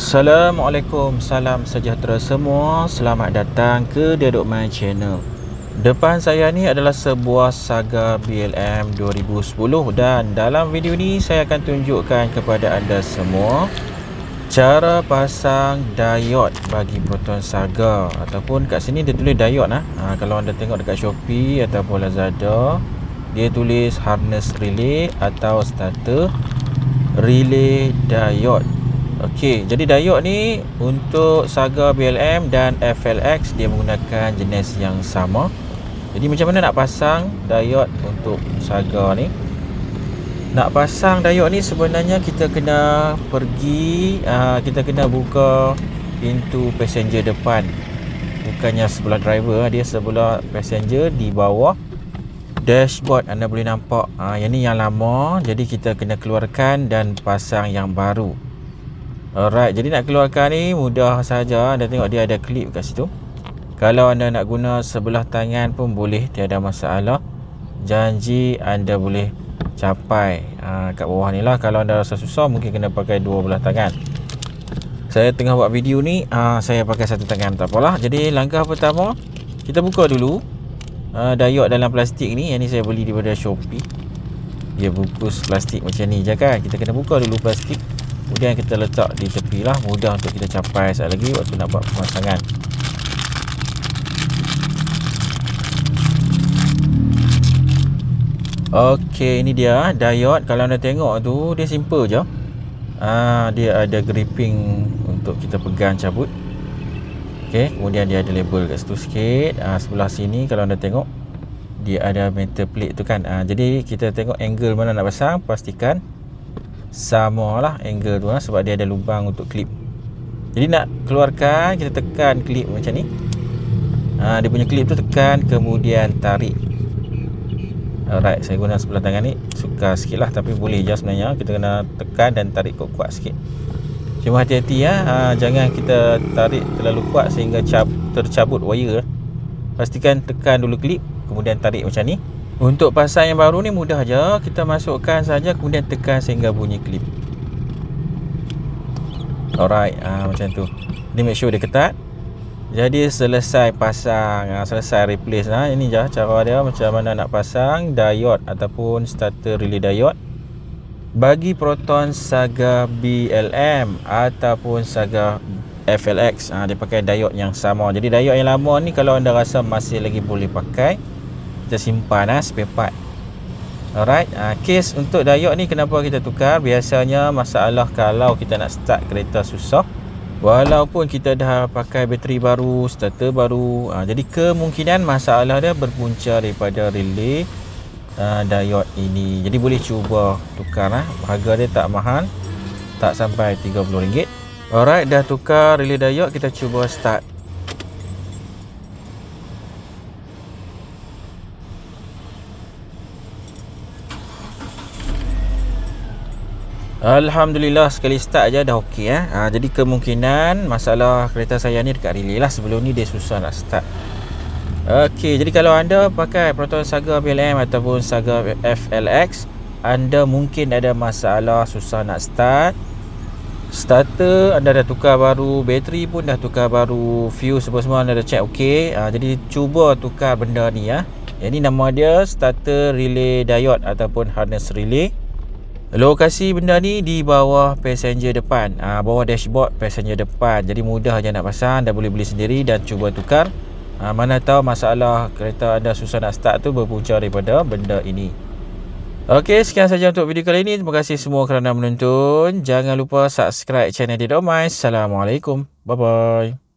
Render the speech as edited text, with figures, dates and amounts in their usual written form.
Assalamualaikum, salam sejahtera semua. Selamat datang ke Dedok My Channel. Depan saya ni adalah sebuah Saga BLM 2010 dan dalam video ni saya akan tunjukkan kepada anda semua cara pasang diode bagi Proton Saga, ataupun kat sini dia tulis diode kalau anda tengok dekat Shopee ataupun Lazada, dia tulis harness relay atau starter relay diode. Okey, jadi diode ni untuk Saga BLM dan FLX dia menggunakan jenis yang sama. Jadi macam mana nak pasang diode untuk Saga ni? Nak pasang diode ni sebenarnya kita kena pergi, kita kena buka pintu passenger depan. Bukannya sebelah driver, dia sebelah passenger di bawah dashboard. Anda boleh nampak, yang ni yang lama, jadi kita kena keluarkan dan pasang yang baru. Alright, jadi nak keluarkan ni mudah saja. Anda tengok dia ada klip kat situ. Kalau anda nak guna sebelah tangan pun boleh, tiada masalah. Janji anda boleh capai kat bawah ni lah. Kalau anda rasa susah, mungkin kena pakai dua belah tangan. Saya tengah buat video ni, saya pakai satu tangan, tak apalah. Jadi langkah pertama, kita buka dulu diode dalam plastik ni. Yang ni saya beli daripada Shopee. Dia bungkus plastik macam ni je kan. Kita kena buka dulu plastik, kemudian kita letak di tepi lah. Mudah untuk kita capai sekali lagi waktu nak buat pemasangan. Okey, ini dia diode. Kalau anda tengok tu, dia simple je. Dia ada gripping untuk kita pegang cabut. Okey, kemudian dia ada label kat situ sikit. Sebelah sini kalau anda tengok, dia ada metal plate tu kan. Jadi kita tengok angle mana nak pasang, pastikan sama lah angle tu sebab dia ada lubang untuk klip. Jadi nak keluarkan, kita tekan klip macam ni. Dia punya klip tu tekan, kemudian tarik. Alright, saya guna sebelah tangan ni, suka sikit lah, tapi boleh je sebenarnya. Kita kena tekan dan tarik kuat-kuat sikit. Cuma hati-hati jangan kita tarik terlalu kuat sehingga tercabut wire. Pastikan tekan dulu klip, kemudian tarik macam ni. Untuk pasang yang baru ni mudah je. Kita masukkan saja, kemudian tekan sehingga bunyi klip. Alright, macam tu. Ni make sure dia ketat. Jadi selesai pasang, selesai replace. Ini je cara dia macam mana nak pasang diode ataupun starter relay diode bagi Proton Saga BLM ataupun Saga FLX. Dia pakai diode yang sama. Jadi diode yang lama ni kalau anda rasa masih lagi boleh pakai, kita simpan spare part. Alright, case untuk diode ni kenapa kita tukar? Biasanya masalah kalau kita nak start kereta susah, walaupun kita dah pakai bateri baru, starter baru, jadi kemungkinan masalah dia berpunca daripada relay diode ini. Jadi boleh cuba tukar. Harga dia tak mahal, tak sampai RM30. Alright, dah tukar relay diode, kita cuba start. Alhamdulillah, sekali start je dah okey. Jadi kemungkinan masalah kereta saya ni dekat relay lah. Sebelum ni dia susah nak start. Okey, jadi kalau anda pakai Proton Saga BLM ataupun Saga FLX, anda mungkin ada masalah susah nak start. Starter anda dah tukar baru, bateri pun dah tukar baru, fuse semua anda dah check okey. Jadi cuba tukar benda ni. Ini nama dia starter relay diode ataupun harness relay. Lokasi benda ni di bawah passenger depan, bawah dashboard passenger depan. Jadi mudah je nak pasang, dah boleh beli sendiri dan cuba tukar. Mana tahu masalah kereta anda susah nak start tu berpunca daripada benda ini. Okey, sekian saja untuk video kali ini. Terima kasih semua kerana menonton. Jangan lupa subscribe channel Dedok My. Assalamualaikum. Bye bye.